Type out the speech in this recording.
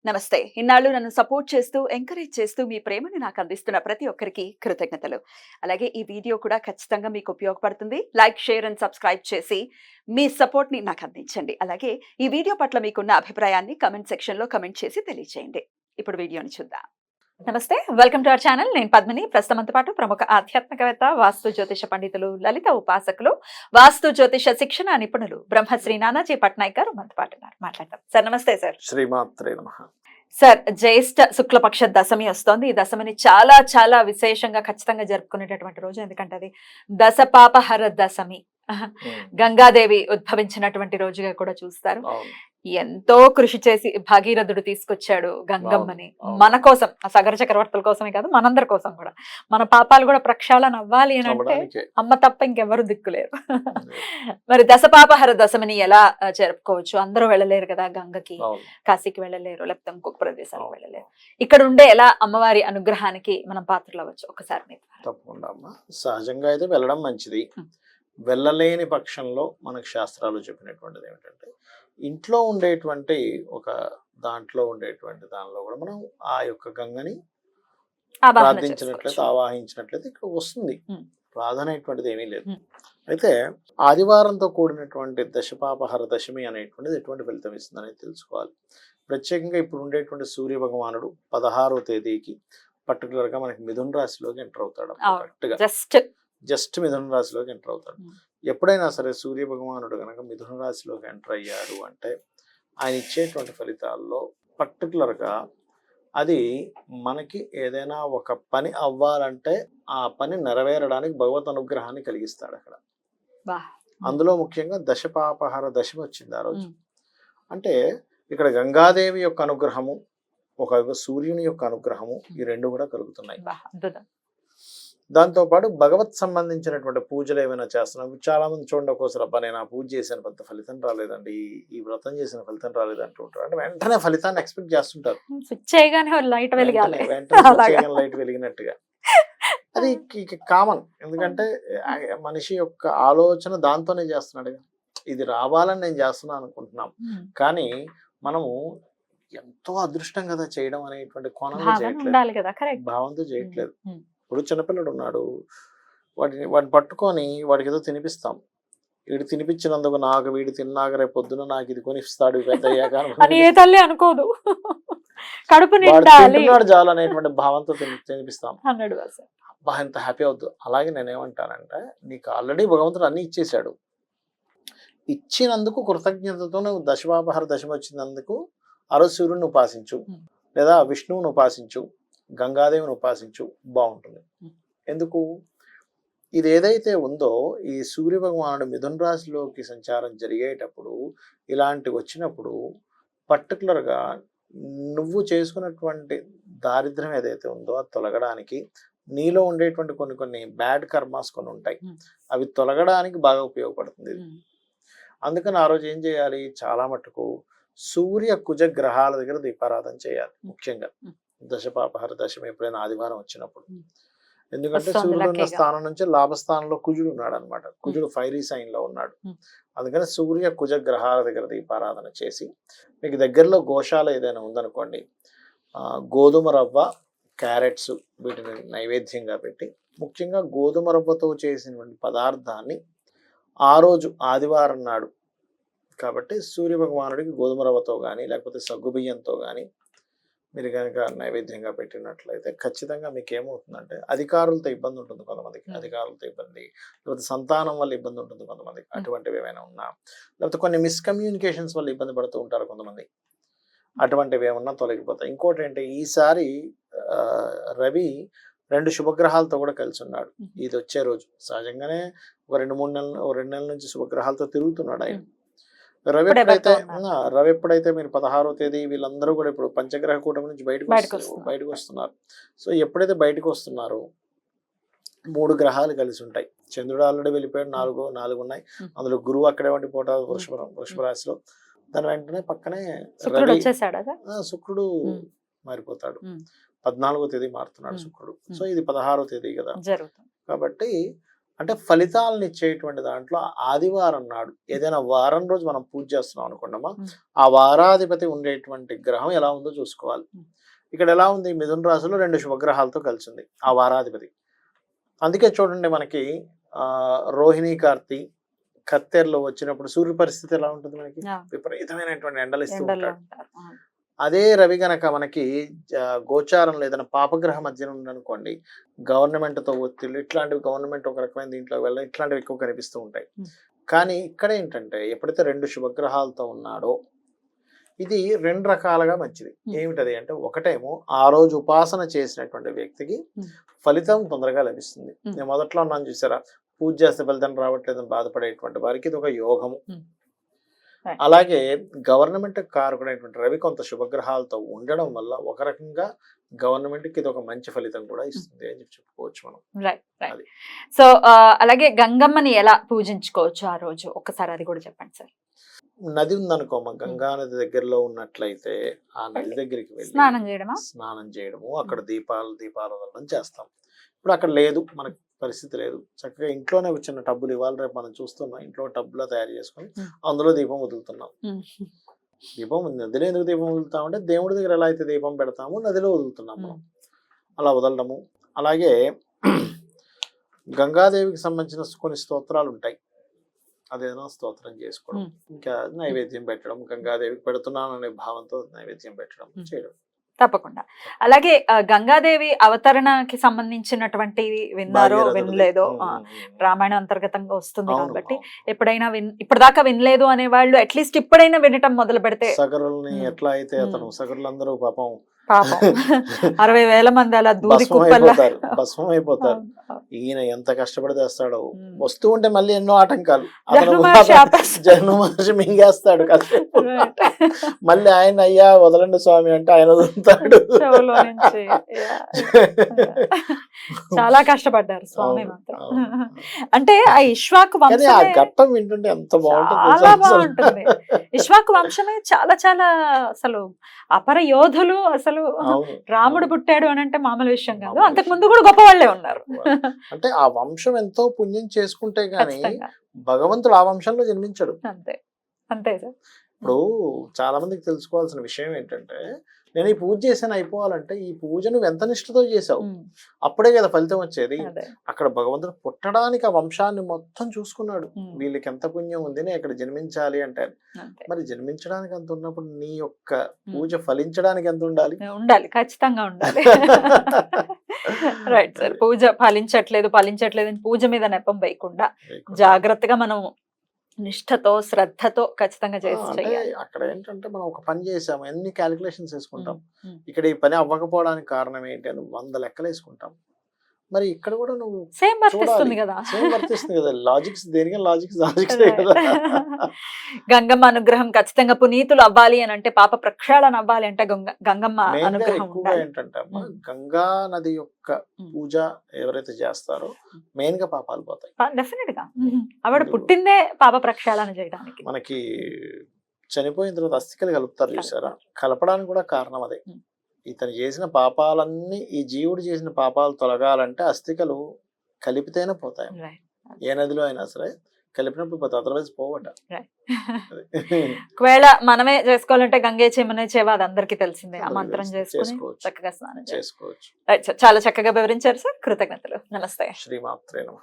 నమస్తే. ఇన్నాళ్ళు నన్ను సపోర్ట్ చేస్తూ, ఎంకరేజ్ చేస్తూ మీ ప్రేమని నాకు అందిస్తున్న ప్రతి ఒక్కరికి కృతజ్ఞతలు. అలాగే ఈ వీడియో కూడా ఖచ్చితంగా మీకు ఉపయోగపడుతుంది. లైక్, షేర్ అండ్ సబ్స్క్రైబ్ చేసి మీ సపోర్ట్‌ని నాకు అందించండి. అలాగే ఈ వీడియో పట్ల మీకున్న అభిప్రాయాన్ని కామెంట్ సెక్షన్‌లో కామెంట్ చేసి తెలియజేయండి. ఇప్పుడు వీడియోని చూద్దాం. నమస్తే, వెల్కమ్ టు అవర్ ఛానల్. నేను పద్మిని. ప్రస్తుతంతో పాటు ప్రముఖ ఆధ్యాత్మికవేత్త, వాస్తు జ్యోతిష పండితులు, లలిత ఉపాసకులు, వాస్తు జ్యోతిష శిక్షణ నిపుణులు బ్రహ్మశ్రీ నానాజీ పట్నాయక్ గారు మనతో పాటు ఉన్నారు. మాట్లాడతాం. సార్ నమస్తే. సార్ శ్రీమాత్రే నమః. సార్, జ్యేష్ఠ శుక్లపక్ష దశమి వస్తోంది. ఈ దశమిని చాలా చాలా విశేషంగా ఖచ్చితంగా జరుపుకునేటటువంటి రోజు. ఎందుకంటే అది దశపాపహర దశమి, గంగాదేవి ఉద్భవించినటువంటి రోజుగా కూడా చూస్తారు. ఎంతో కృషి చేసి భగీరథుడు తీసుకొచ్చాడు గంగమ్మని మన కోసం, ఆ సగర చక్రవర్తుల కోసమే కాదు, మనందరి కోసం కూడా. మన పాపాలు కూడా ప్రక్షాళన అవ్వాలి అని అంటే అమ్మ తప్ప ఇంకెవరు దిక్కులేరు. మరి దశపాపహర దశమిని ఎలా జరుపుకోవచ్చు? అందరూ వెళ్ళలేరు కదా గంగకి, కాశీకి వెళ్ళలేరు, లేకపోతే ఇంకొక ప్రదేశాలకు వెళ్ళలేరు. ఇక్కడ ఉండే ఎలా అమ్మవారి అనుగ్రహానికి మనం పాత్రలు అవ్వచ్చు? ఒకసారి మీరు. తప్పకుండా అమ్మా. సహజంగా అయితే వెళ్ళడం మంచిది. వెళ్ళలేని పక్షంలో మనకు శాస్త్రాలు చెప్పినటువంటిది ఏమిటంటే, ఇంట్లో ఉండేటువంటి ఒక దాంట్లో దానిలో కూడా మనం ఆ యొక్క గంగని ప్రార్థించినట్లయితే, ఆవాహించినట్లయితే ఇక్కడ వస్తుంది. ప్రార్థనేటువంటిది ఏమీ లేదు. అయితే ఆదివారంతో కూడినటువంటి దశపాపహర దశమి అనేటువంటిది ఎటువంటి ఫలితం ఇస్తుంది అనేది తెలుసుకోవాలి. ప్రత్యేకంగా ఇప్పుడు ఉండేటువంటి సూర్య భగవానుడు 16వ తేదీకి పర్టికులర్ గా మనకి మిథున రాశిలోకి ఎంటర్ అవుతాడు. కరెక్ట్గా జస్ట్ మిథున రాశిలోకి ఎంటర్ అవుతాడు. ఎప్పుడైనా సరే సూర్య భగవానుడు కనుక మిథున రాశిలోకి ఎంటర్ అయ్యాడు అంటే ఆయన ఇచ్చేటువంటి ఫలితాల్లో పర్టికులర్గా అది మనకి ఏదైనా ఒక పని అవ్వాలంటే ఆ పని నెరవేరడానికి భగవత్ అనుగ్రహాన్ని కలిగిస్తాడు అక్కడ. అందులో ముఖ్యంగా దశపాపహర దశమి వచ్చింది ఆ రోజు. అంటే ఇక్కడ గంగాదేవి యొక్క అనుగ్రహము, ఒక సూర్యుని యొక్క అనుగ్రహము, ఈ రెండు కూడా కలుగుతున్నాయి. దాంతోపాటు భగవత్ సంబంధించినటువంటి పూజలు ఏమైనా చేస్తున్నాం. చాలా మంది చూడండి, ఒక్కోసారి అబ్బా నేను ఆ పూజ చేశాను పెద్ద ఫలితం రాలేదండి, ఈ వ్రతం చేసిన ఫలితం రాలేదు అంటుంటారు. అంటే వెంటనే ఫలితాన్ని ఎక్స్పెక్ట్ చేస్తుంటారు. లైట్ వెలిగినట్టుగా. అది కామన్. ఎందుకంటే మనిషి యొక్క ఆలోచన దాంతోనే చేస్తున్నాడు. ఇది రావాలని నేను చేస్తున్నాను అనుకుంటున్నాం, కానీ మనము ఎంతో అదృష్టం కదా చేయడం అనేటువంటి కోణంలో చేయట్లేదు, భావంతో చేయట్లేదు. ఇప్పుడు చిన్నపిల్లడు ఉన్నాడు, వాడిని పట్టుకొని వాడికి ఏదో తినిపిస్తాం. వీడు తినిపించినందుకు నాకు వీడు తిన్నాక రేపు పొద్దున నాకు ఇది కొనిస్తాడు పెద్ద అయ్యాక అనుకోదు, తింటున్నాడు చాలు అనేటువంటి భావంతో తినిపిస్తాం. అబ్బా ఎంత హ్యాపీ అవుతుంది. అలాగే నేనేమంటానంటే, నీకు ఆల్రెడీ భగవంతుడు అన్ని ఇచ్చేసాడు. ఇచ్చినందుకు కృతజ్ఞతతో నువ్వు దశపాపహర దశమి వచ్చినందుకు ఆ రోజు సూర్యుడిని ఉపాసించు, లేదా విష్ణువుని ఉపాసించు, గంగాదేవిని ఉపాసించు, బాగుంటుంది. ఎందుకు? ఇది ఏదైతే ఉందో, ఈ సూర్య భగవానుడు మిథున రాశిలోకి సంచారం జరిగేటప్పుడు ఇలాంటివి వచ్చినప్పుడు పర్టికులర్గా నువ్వు చేసుకున్నటువంటి దారిద్ర్యం ఏదైతే ఉందో అది తొలగడానికి, నీలో ఉండేటువంటి కొన్ని బ్యాడ్ కర్మాస్ కొన్ని ఉంటాయి, అవి తొలగడానికి బాగా ఉపయోగపడుతుంది. అందుకని ఆ రోజు ఏం చేయాలి? చాలా మటుకు సూర్య కుజ గ్రహాల దగ్గర దీపారాధన చేయాలి. ముఖ్యంగా దశపాపహర దశమి ఎప్పుడైనా ఆదివారం వచ్చినప్పుడు. ఎందుకంటే సూర్యుడు ఉన్న స్థానం నుంచి లాభస్థానంలో కుజుడు ఉన్నాడు అనమాట. కుజుడు ఫైరీ సైన్ లో ఉన్నాడు. అందుకని సూర్య కుజ గ్రహాల దగ్గర దీపారాధన చేసి, మీకు దగ్గరలో గోశాల ఏదైనా ఉందనుకోండి, గోధుమ రవ్వ, క్యారెట్స్ వీటిని నైవేద్యంగా పెట్టి, ముఖ్యంగా గోధుమ రవ్వతో చేసినటువంటి పదార్థాన్ని ఆ రోజు ఆదివారం నాడు కాబట్టి సూర్య భగవానుడికి గోధుమ రవ్వతో కానీ లేకపోతే సగ్గుబియ్యంతో కానీ మీరు కనుక నైవేద్యంగా పెట్టినట్లయితే ఖచ్చితంగా మీకు ఏమవుతుందంటే, అధికారులతో ఇబ్బంది ఉంటుంది కొంతమందికి, అధికారులతో ఇబ్బంది, లేకపోతే సంతానం వల్ల ఇబ్బంది ఉంటుంది కొంతమందికి, అటువంటివి ఏమైనా ఉన్నా, లేకపోతే కొన్ని మిస్కమ్యూనికేషన్స్ వల్ల ఇబ్బంది పడుతూ ఉంటారు కొంతమంది, అటువంటివి ఏమన్నా తొలగిపోతాయి. ఇంకోటి ఏంటి, ఈసారి రవి 2 శుభగ్రహాలతో కూడా కలిసి ఉన్నాడు. ఇది వచ్చే రోజు సహజంగానే ఒక 2 నెలల నుంచి శుభగ్రహాలతో తిరుగుతున్నాడు ఆయన. రవి ఎప్పుడైతే మీరు 16వ తేదీ వీళ్ళందరూ కూడా ఇప్పుడు పంచగ్రహ కూటమి నుంచి బయటకు వస్తున్నారు. సో ఎప్పుడైతే బయటకు వస్తున్నారో 3 గ్రహాలు కలిసి ఉంటాయి. చంద్రుడు ఆల్రెడీ వెళ్ళిపోయాడు, 4 ఉన్నాయి. అందులో గురువు అక్కడే ఉండిపోతాడు వృషభ రాశిలో. దాని వెంటనే పక్కనే శుక్రుడు మారిపోతాడు. 14వ తేదీ మారుతున్నాడు శుక్రుడు. సో ఇది 16వ తేదీ కదా, కాబట్టి అంటే ఫలితాలను ఇచ్చేటువంటి దాంట్లో ఆదివారం నాడు ఏదైనా వారం రోజు మనం పూజ చేస్తున్నాం అనుకున్నామా, ఆ వారాధిపతి ఉండేటువంటి గ్రహం ఎలా ఉందో చూసుకోవాలి. ఇక్కడ ఎలా ఉంది, మిథున రాశిలో 2 శుభగ్రహాలతో కలిసింది ఆ వారాధిపతి. అందుకే చూడండి మనకి రోహిణి కార్తీ కత్తెరలో వచ్చినప్పుడు సూర్య పరిస్థితి ఎలా ఉంటుంది, మనకి విపరీతమైనటువంటి ఎండలు ఇస్తూ ఉంటాడు. అదే రవి గనక మనకి గోచారంలో ఏదైనా పాపగ్రహ మధ్యన ఉందనుకోండి, గవర్నమెంట్ తో ఒత్తిళ్ళు ఇట్లాంటివి, గవర్నమెంట్ ఒక రకమైన దీంట్లో వెళ్ళడం ఇట్లాంటివి ఎక్కువ కనిపిస్తూ ఉంటాయి. కానీ ఇక్కడ ఏంటంటే ఎప్పుడైతే 2 శుభగ్రహాలతో ఉన్నాడో ఇది 2 రకాలుగా మంచిది. ఏమిటది అంటే, ఒకటేమో ఆ రోజు ఉపాసన చేసినటువంటి వ్యక్తికి ఫలితం తొందరగా లభిస్తుంది. నేను మొదట్లో ఉన్నాను చూసారా, పూజ చేస్తే ఫలితం రావట్లేదని బాధపడేటువంటి వారికి ఇది ఒక యోగము. అలాగే గవర్నమెంట్ కారకుడైనటువంటి రవి కొంత శుభగ్రహాలతో ఉండడం వల్ల ఒక రకంగా గవర్నమెంట్ కి ఇది ఒక మంచి ఫలితం కూడా ఇస్తుంది అని చెప్పుకోవచ్చు మనం. రైట్. సో అలాగే గంగమ్మని ఎలా పూజించుకోవచ్చు ఆ రోజు, ఒక్కసారి అది కూడా చెప్పండి సార్. నది ఉందనుకో, మా గంగా నది దగ్గరలో ఉన్నట్లయితే ఆ నది దగ్గరికి వెళ్ళి స్నానం చేయడము, అక్కడ దీపాలు వదలడం చేస్తాం. ఇప్పుడు అక్కడ లేదు, మనకు పరిస్థితి లేదు, చక్కగా ఇంట్లోనే చిన్న టబ్బులు, ఇవాళ రేపు మనం చూస్తున్నాం ఇంట్లో టబ్బులో తయారు చేసుకొని అందులో దీపం వదులుతున్నాం. దీపం నదిలో ఎందుకు దీపం వదులుతామంటే, దేవుడి దగ్గర ఎలా అయితే దీపం పెడతామో నదిలో వదులుతున్నాం మనం, అలా వదలడము. అలాగే గంగాదేవికి సంబంధించిన కొన్ని స్తోత్రాలు ఉంటాయి, అదేదో స్తోత్రం చేసుకోవడం, ఇంకా నైవేద్యం పెట్టడం, గంగాదేవికి పెడుతున్నాను అనే భావంతో నైవేద్యం పెట్టడం చేయడం. తప్పకుండా. అలాగే గంగాదేవి అవతరణకి సంబంధించినటువంటి విన్నారో వినలేదో, రామాయణ అంతర్గతంగా వస్తుంది కాబట్టి ఎప్పుడైనా ఇప్పటిదాకా వినలేదు అనే వాళ్ళు అట్లీస్ట్ ఇప్పుడైనా వినటం మొదలు పెడితే. సగరుల్ని ఎట్లా అయితే అతను సగరులందరూ పాపం 60,000 మంది అలా దూది కుప్పల్లా భస్మం అయిపోతారు. ఈయన ఎంత కష్టపడి తెస్తాడో, వస్తూ ఉంటే మళ్ళీ ఎన్నో ఆటంకాలు, జగన్ మహర్షి మింగేస్తాడు కాసేపు, మళ్ళీ ఆయన అయ్యా వదలండి స్వామి అంటే ఆయన వదులుతాడు. చాలా కష్టపడ్డారు స్వామి మాత్రం. అంటే ఆ ఇష్వాకు ఆ ఘట్టం వింటుంటే ఎంత బాగుంటుంది. ఇష్వాకు వంశమే చాలా చాలా అసలు అపర యోధులు. అసలు రాముడు పుట్టాడు అని అంటే మామూలు విషయం కాదు, అంతకు ముందు కూడా గొప్ప వాళ్ళే ఉన్నారు. అంటే ఆ వంశం ఎంతో పుణ్యం చేసుకుంటే గానీ భగవంతుడు ఆ వంశంలో జన్మించాడు. అంతే అంతే సార్. ఇప్పుడు చాలా మందికి తెలుసుకోవాల్సిన విషయం ఏంటంటే, నేను ఈ పూజ చేశాను అయిపోవాలంటే, ఈ పూజ నువ్వు ఎంత నిష్ఠతో చేసావు అప్పుడే కదా ఫలితం వచ్చేది. అక్కడ భగవంతుడు పుట్టడానికి ఆ వంశాన్ని మొత్తం చూసుకున్నాడు, వీళ్ళకి ఎంత పుణ్యం ఉంది, నేను ఇక్కడ జన్మించాలి అంటే. మరి జన్మించడానికి అంత ఉన్నప్పుడు నీ యొక్క పూజ ఫలించడానికి ఎంత ఉండాలి? ఉండాలి, ఖచ్చితంగా ఉండాలి. Right sir. పూజ ఫలించట్లేదు అని పూజ మీద నెపం వేయకుండా జాగ్రత్తగా మనం నిష్ఠతో శ్రద్ధతో ఖచ్చితంగా చేయాలి. అక్కడ ఏంటంటే మనం ఒక పని చేసాము, ఎన్ని క్యాలిక్యులేషన్స్ వేసుకుంటాం, ఇక్కడ ఈ పని అవ్వకపోవడానికి కారణం ఏంటి అని 100 లెక్కలు వేసుకుంటాం. మరి ఇక్కడ కూడా నువ్వు సేమ్ వర్తిస్తుంది కదా, లాజిక్స్ దేనికి లాజిక్స్ కదా. గంగమ్మ అనుగ్రహం ఖచ్చితంగా పునీతులు అవ్వాలి అని అంటే, పాప ప్రక్షాళన అవ్వాలి అంటే గంగమ్మ అనుగ్రహం ఏంటంటే, గంగా నది యొక్క పూజ ఎవరైతే చేస్తారో మెయిన్ గా పాపాలు పోతాయి. డెఫినెట్ గా ఆవిడ పుట్టిందే పాప ప్రక్షాళన చేయడానికి. మనకి చనిపోయిన తర్వాత అస్థికలు కలుపుతారు చూసారా, కలపడానికి కూడా కారణం అదే. ఇతను చేసిన పాపాలన్నీ, ఈ జీవుడు చేసిన పాపాలు తొలగాలంటే అస్థికలు కలిపితేనే పోతాయి. ఏ నదిలో అయినా సరే కలిపినప్పుడు పోతాయి, అదర్వైజ్ పోవట. ఒకవేళ మనమే చేసుకోవాలంటే గంగే చెమనే చేవ, అది అందరికీ తెలిసిందే. ఆ మంత్రం చేసుకుని చక్కగా స్నానం చేసుకోవచ్చు. చాలా చక్కగా వివరించారు సార్, కృతజ్ఞతలు. నమస్తే. శ్రీమాత్రే నమః.